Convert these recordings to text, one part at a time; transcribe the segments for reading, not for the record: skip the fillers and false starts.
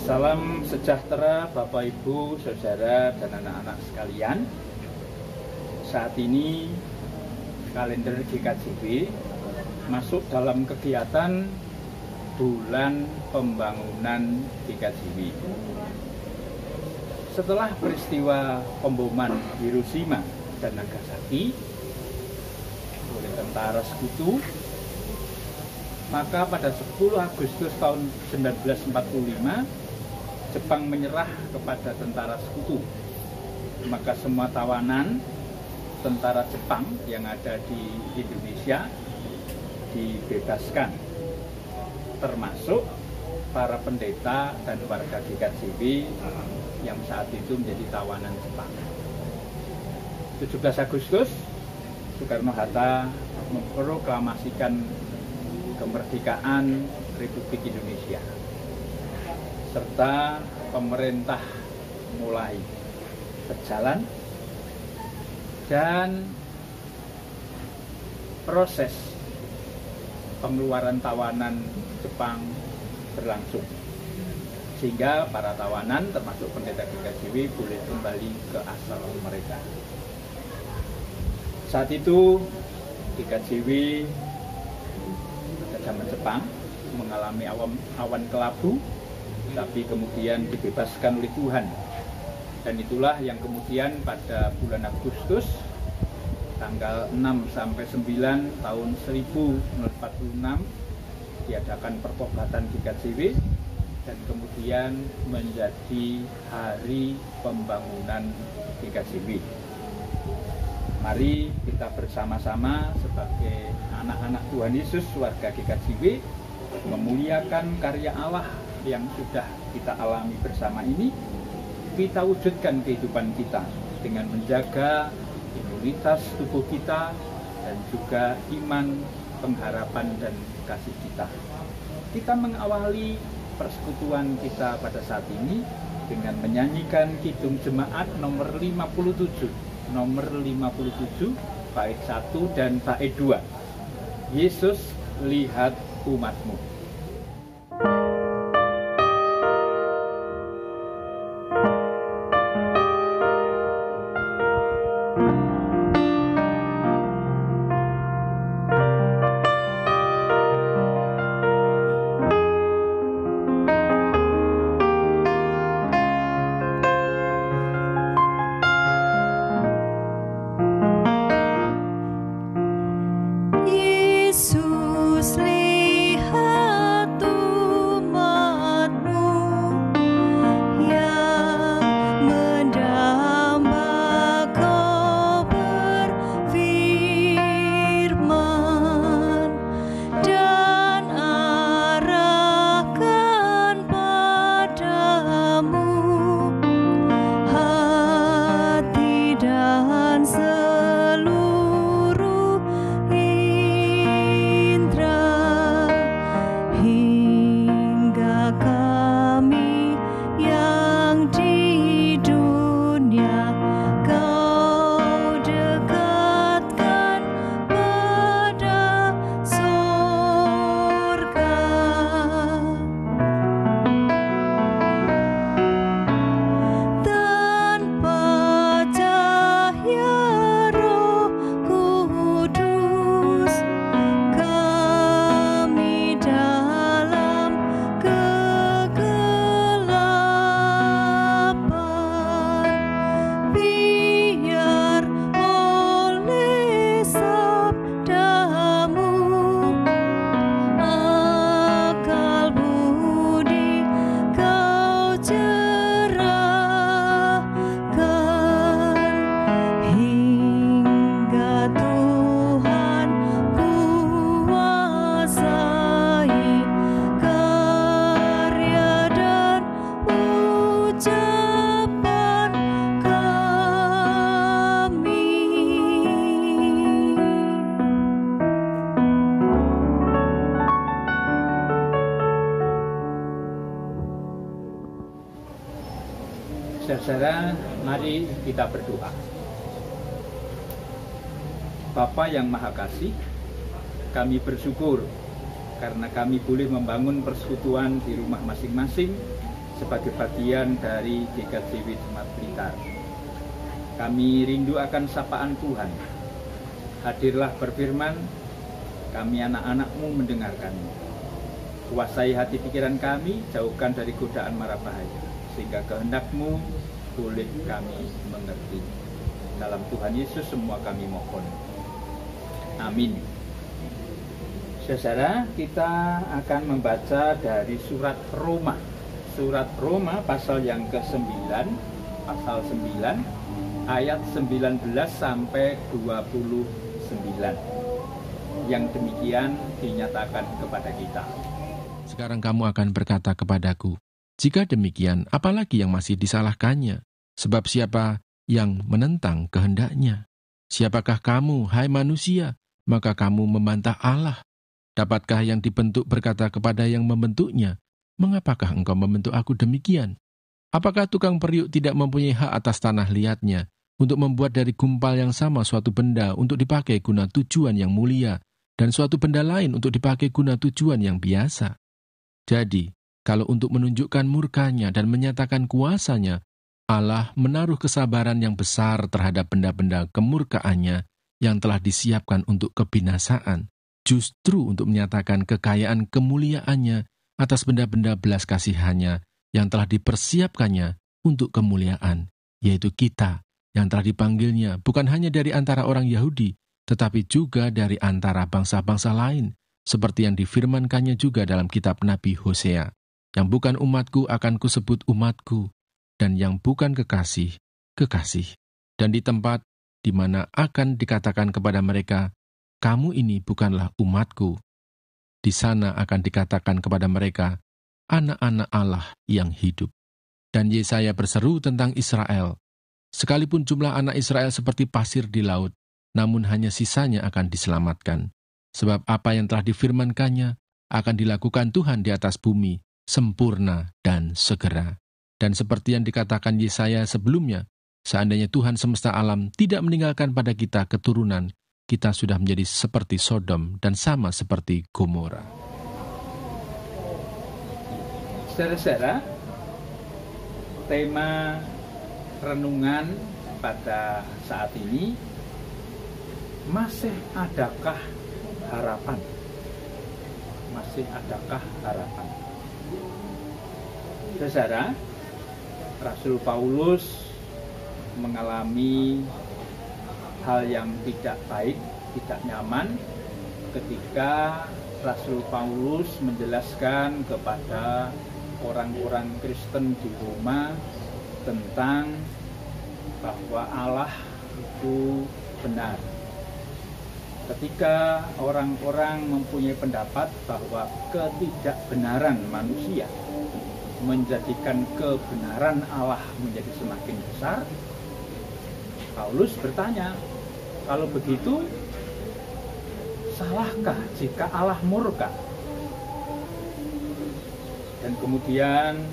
Salam sejahtera Bapak Ibu, Saudara, dan anak-anak sekalian. Saat ini kalender GKJW masuk dalam kegiatan bulan pembangunan GKJW. Setelah peristiwa pemboman Hiroshima dan Nagasaki oleh tentara sekutu, maka pada 10 Agustus tahun 1945 Jepang menyerah kepada tentara sekutu. Maka semua tawanan tentara Jepang yang ada di Indonesia dibebaskan, termasuk para pendeta dan warga GKJW yang saat itu menjadi tawanan Jepang. 17 Agustus, Soekarno-Hatta memproklamasikan kemerdekaan Republik Indonesia, serta pemerintah mulai berjalan dan proses pengeluaran tawanan Jepang berlangsung, sehingga para tawanan termasuk pendeta GKJW boleh kembali ke asal mereka. Saat itu GKJW pada zaman Jepang mengalami awan kelabu, tapi kemudian dibebaskan oleh Tuhan. Dan itulah yang kemudian pada bulan Agustus tanggal 6 sampai 9 tahun 1046 diadakan pertobatan GKJW dan kemudian menjadi hari pembangunan GKJW. Mari kita bersama-sama sebagai anak-anak Tuhan Yesus, warga GKJW, memuliakan karya Allah yang sudah kita alami bersama ini. Kita wujudkan kehidupan kita dengan menjaga imunitas tubuh kita dan juga iman, pengharapan, dan kasih kita. Kita mengawali persekutuan kita pada saat ini dengan menyanyikan Kidung Jemaat nomor 57, bait 1 dan bait 2. Yesus, lihat umatmu. Saudara, mari kita berdoa. Bapa yang Maha Kasih, kami bersyukur karena kami boleh membangun persekutuan di rumah masing-masing sebagai bagian dari GKJW Jemaat Blitar. Kami rindu akan sapaan Tuhan. Hadirlah berfirman, kami anak-anak-Mu mendengarkan-Mu. Kuasai hati pikiran kami, jauhkan dari godaan mara bahaya, sehingga kehendak-Mu boleh kami mengerti. Dalam Tuhan Yesus semua kami mohon. Amin. Saudara, kita akan membaca dari surat Roma. Surat Roma pasal yang ke-9, pasal 9, ayat 19 sampai 29. Yang demikian dinyatakan kepada kita. Sekarang kamu akan berkata kepadaku, jika demikian, apalagi yang masih disalahkannya? Sebab siapa yang menentang kehendaknya? Siapakah kamu, hai manusia? Maka kamu membantah Allah. Dapatkah yang dibentuk berkata kepada yang membentuknya, mengapakah engkau membentuk aku demikian? Apakah tukang periuk tidak mempunyai hak atas tanah liatnya untuk membuat dari gumpal yang sama suatu benda untuk dipakai guna tujuan yang mulia dan suatu benda lain untuk dipakai guna tujuan yang biasa? Jadi, kalau untuk menunjukkan murkanya dan menyatakan kuasanya, Allah menaruh kesabaran yang besar terhadap benda-benda kemurkaannya yang telah disiapkan untuk kebinasaan, justru untuk menyatakan kekayaan kemuliaannya atas benda-benda belas kasihannya yang telah dipersiapkannya untuk kemuliaan, yaitu kita yang telah dipanggilnya bukan hanya dari antara orang Yahudi, tetapi juga dari antara bangsa-bangsa lain, seperti yang difirmankannya juga dalam kitab Nabi Hosea, yang bukan umatku akan kusebut umatku, dan yang bukan kekasih, kekasih. Dan di tempat di mana akan dikatakan kepada mereka, kamu ini bukanlah umatku, di sana akan dikatakan kepada mereka, anak-anak Allah yang hidup. Dan Yesaya berseru tentang Israel, sekalipun jumlah anak Israel seperti pasir di laut, namun hanya sisanya akan diselamatkan. Sebab apa yang telah difirmankannya akan dilakukan Tuhan di atas bumi, sempurna dan segera. Dan seperti yang dikatakan Yesaya sebelumnya, seandainya Tuhan semesta alam tidak meninggalkan pada kita keturunan, kita sudah menjadi seperti Sodom dan sama seperti Gomora. Saudara-saudara, tema renungan pada saat ini, masih adakah harapan? Masih adakah harapan? Saudara, Rasul Paulus mengalami hal yang tidak baik, tidak nyaman ketika Rasul Paulus menjelaskan kepada orang-orang Kristen di Roma tentang bahwa Allah itu benar. Ketika orang-orang mempunyai pendapat bahwa ketidakbenaran manusia menjadikan kebenaran Allah menjadi semakin besar, Paulus bertanya, kalau begitu, salahkah jika Allah murka? Dan kemudian,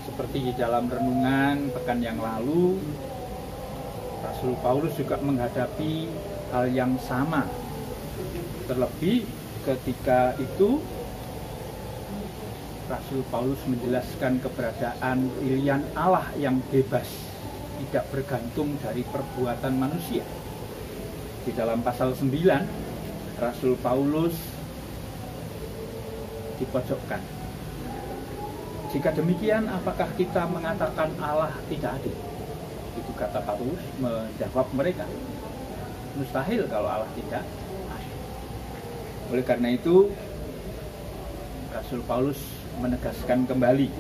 seperti di dalam renungan pekan yang lalu, Rasul Paulus juga menghadapi hal yang sama. Terlebih ketika itu, Rasul Paulus menjelaskan keberadaan pilihan Allah yang bebas, tidak bergantung dari perbuatan manusia. Di dalam pasal 9, Rasul Paulus dipojokkan. Jika demikian, apakah kita mengatakan Allah tidak adil? Itu kata Paulus menjawab mereka. Mustahil kalau Allah tidak adil. Oleh karena itu, Rasul Paulus menegaskan kembali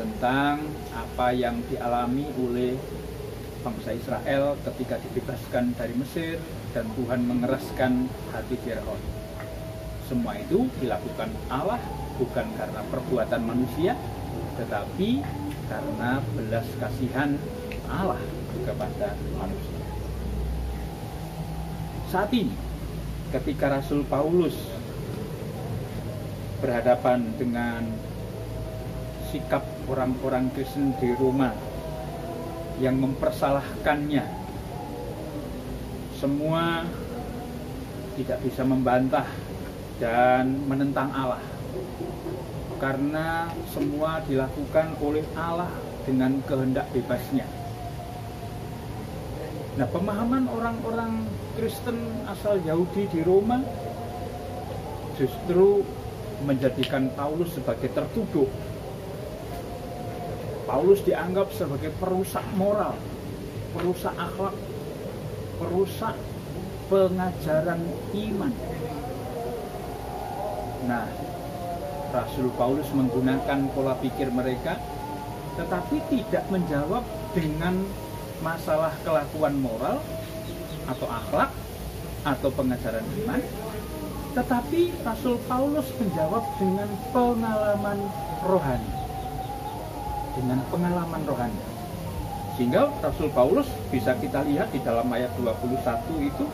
tentang apa yang dialami oleh bangsa Israel ketika dibebaskan dari Mesir dan Tuhan mengeraskan hati Firaun. Semua itu dilakukan Allah bukan karena perbuatan manusia, tetapi karena belas kasihan Allah kepada manusia. Saat ini, ketika Rasul Paulus berhadapan dengan sikap orang-orang Kristen di Roma yang mempersalahkannya, semua tidak bisa membantah dan menentang Allah. karena semua dilakukan oleh Allah dengan kehendak bebasnya. Nah, pemahaman orang-orang Kristen asal Yahudi di Roma justru menjadikan Paulus sebagai tertuduh. Paulus dianggap sebagai perusak moral, perusak akhlak, perusak pengajaran iman. Nah, Rasul Paulus menggunakan pola pikir mereka, tetapi tidak menjawab dengan masalah kelakuan moral atau akhlak atau pengajaran iman, tetapi Rasul Paulus menjawab dengan pengalaman rohani. Dengan pengalaman rohani. Sehingga Rasul Paulus bisa kita lihat di dalam ayat 21 itu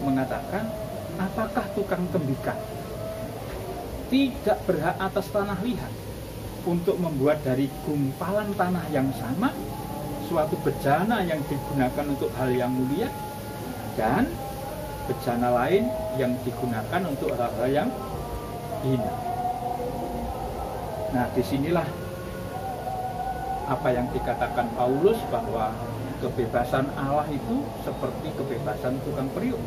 mengatakan, apakah tukang tembikar tidak berhak atas tanah liat untuk membuat dari gumpalan tanah yang sama suatu bejana yang digunakan untuk hal yang mulia dan bejana lain yang digunakan untuk hal-hal yang hina. Nah, disinilah apa yang dikatakan Paulus bahwa kebebasan Allah itu seperti kebebasan tukang periuk.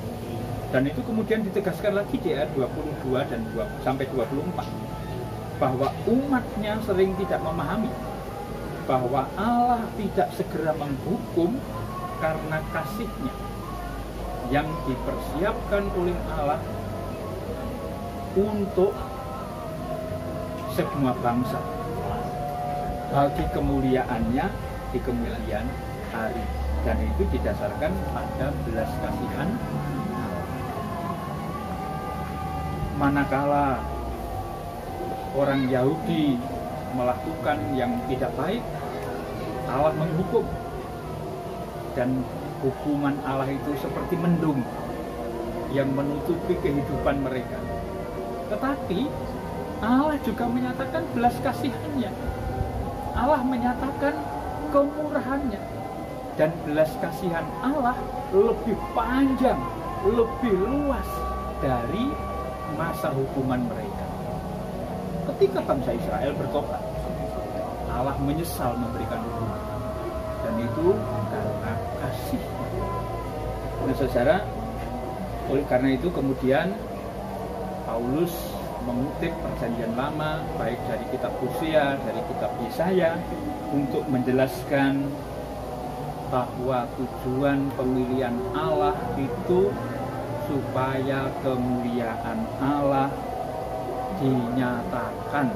Dan itu kemudian ditegaskan lagi di ayat 22 dan 24 bahwa umatnya sering tidak memahami bahwa Allah tidak segera menghukum karena kasih-Nya yang dipersiapkan oleh Allah untuk semua bangsa bagi kemuliaannya di kemuliaan hari, dan itu didasarkan pada belas kasihan. Manakala orang Yahudi melakukan yang tidak baik, Allah menghukum, dan hukuman Allah itu seperti mendung yang menutupi kehidupan mereka. Tetapi Allah juga menyatakan belas kasihannya, Allah menyatakan kemurahannya, dan belas kasihan Allah lebih panjang, lebih luas dari masa hukuman mereka. Ketika bangsa Israel bertobat, Allah menyesal memberikan hukuman, dan itu karena kasih. Nah, saudara, oleh karena itu kemudian Paulus mengutip perjanjian lama, baik dari kitab Hosea, dari kitab Yesaya, untuk menjelaskan bahwa tujuan pemilihan Allah itu supaya kemuliaan Allah dinyatakan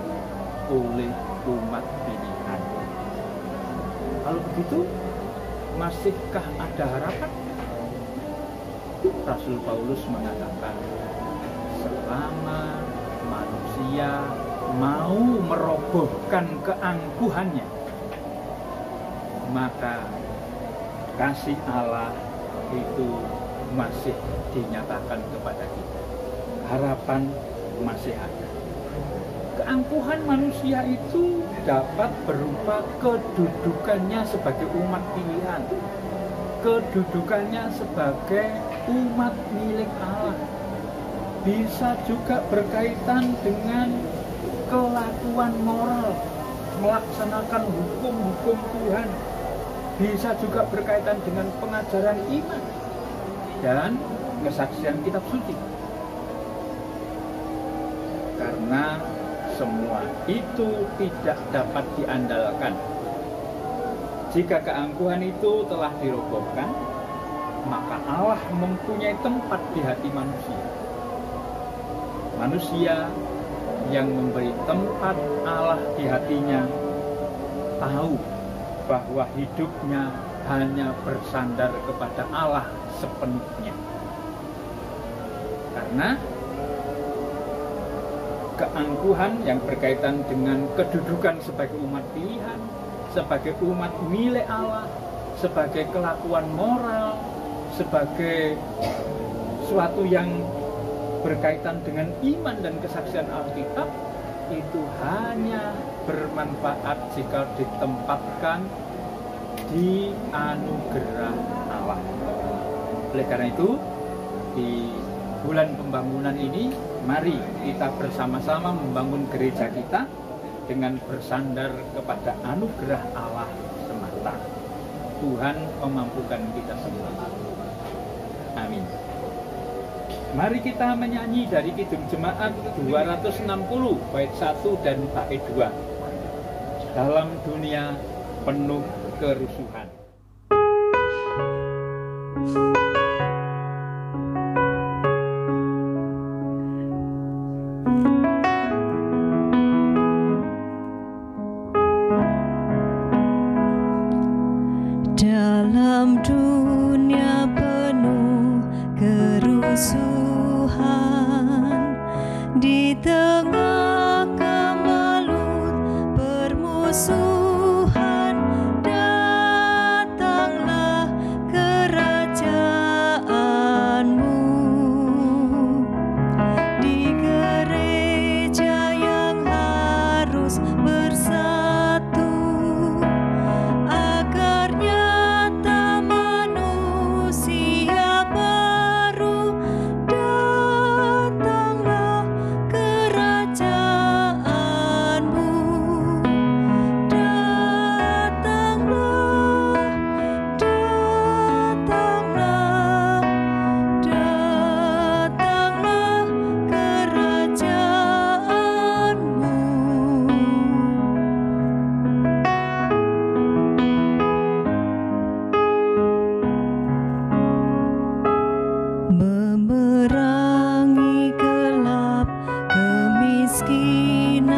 oleh umat pilihan. Kalau begitu, masihkah ada harapan? Rasul Paulus mengatakan, selama manusia mau merobohkan keangkuhannya, maka kasih Allah itu masih dinyatakan kepada kita. Harapan masih ada. Keangkuhan manusia itu dapat berupa kedudukannya sebagai umat pilihan, kedudukannya sebagai umat milik Allah. Bisa juga berkaitan dengan kelakuan moral, melaksanakan hukum-hukum Tuhan. Bisa juga berkaitan dengan pengajaran iman dan kesaksian kitab suci. Karena semua itu tidak dapat diandalkan. Jika keangkuhan itu telah dirobohkan, maka Allah mempunyai tempat di hati manusia. Manusia yang memberi tempat Allah di hatinya tahu bahwa hidupnya hanya bersandar kepada Allah sepenuhnya. Karena keangkuhan yang berkaitan dengan kedudukan sebagai umat pilihan, sebagai umat milik Allah, sebagai kelakuan moral, sebagai suatu yang berkaitan dengan iman dan kesaksian Alkitab, itu hanya bermanfaat jika ditempatkan di anugerah Allah. Oleh karena itu, di bulan pembangunan ini Mari kita bersama-sama membangun gereja kita dengan bersandar kepada anugerah Allah semata. Tuhan memampukan kita semua. Amin. Mari kita menyanyi dari Kidung Jemaat 260 bait 1 dan bait 2. Dalam dunia penuh kerusuhan. Dalam dunia penuh kerusuhan, di tengah kemelut permusuhan, datanglah kerajaanmu. Di gereja yang harus bersatu, agar nyata manusia baru, datanglah kerajaanmu. Datanglah, datanglah, datanglah kerajaanmu. Memerangi gelap kemiskinan,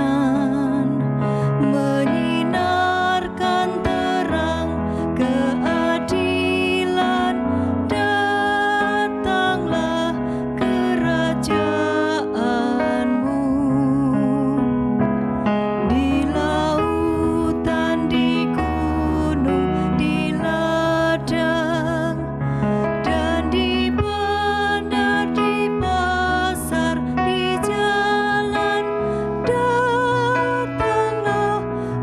menyinarkan terang keadilan, datanglah kerajaanmu. Di lautan, di gunung, di ladang, dan di bandar, di pasar, di jalan, datanglah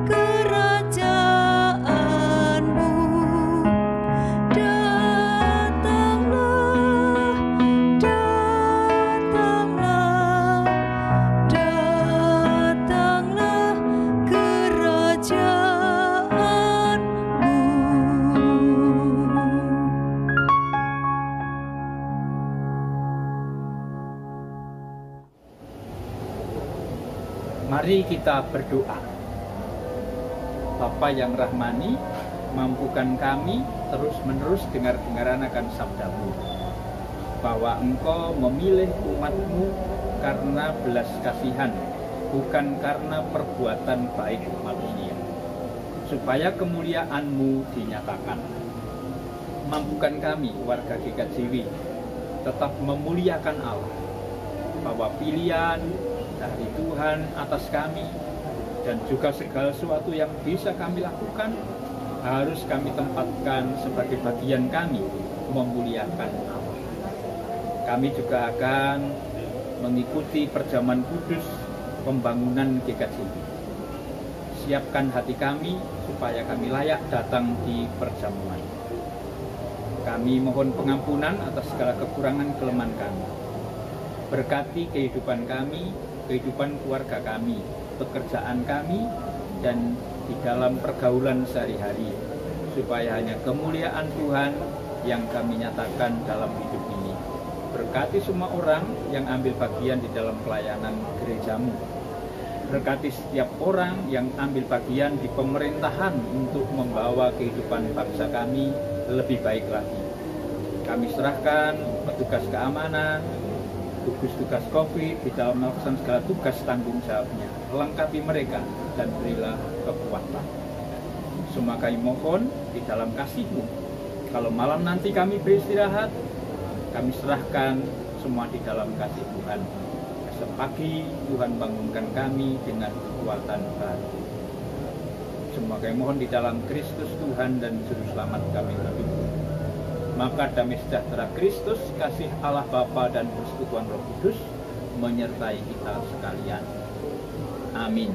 kerajaanmu. Datanglah, datanglah, datanglah kerajaanmu. Mari kita berdoa. Bapa yang rahmani, mampukan kami terus-menerus dengar-dengaran akan sabdamu, bahwa Engkau memilih umat-Mu karena belas kasihan, bukan karena perbuatan baik manusia, supaya kemuliaan-Mu dinyatakan. Mampukan kami, warga GKJW, tetap memuliakan Allah, bahwa pilihan dari Tuhan atas kami dan juga segala sesuatu yang bisa kami lakukan harus kami tempatkan sebagai bagian kami memuliakan Allah. Kami juga akan mengikuti perjamuan kudus pembangunan GKJW. Siapkan hati kami supaya kami layak datang di perjamuan. Kami mohon pengampunan atas segala kekurangan kelemahan kami. Berkati kehidupan kami, kehidupan keluarga kami, pekerjaan kami, dan di dalam pergaulan sehari-hari, supaya hanya kemuliaan Tuhan yang kami nyatakan dalam hidup ini. Berkati semua orang yang ambil bagian di dalam pelayanan gereja-Mu. Berkati setiap orang yang ambil bagian di pemerintahan untuk membawa kehidupan bangsa kami lebih baik lagi. Kami serahkan petugas keamanan, tugas-tugas COVID di dalam melaksanakan segala tugas tanggung jawabnya. Lengkapi mereka dan berilah kekuatan. Semua kami mohon di dalam kasih-Mu. Kalau malam nanti kami beristirahat, kami serahkan semua di dalam kasih Tuhan. Esok pagi Tuhan bangunkan kami dengan kekuatan baru. Semua kami mohon di dalam Kristus Tuhan dan Juru Selamat kami hidup. Maka damai sejahtera Kristus, kasih Allah Bapa dan persekutuan Roh Kudus menyertai kita sekalian. Amin.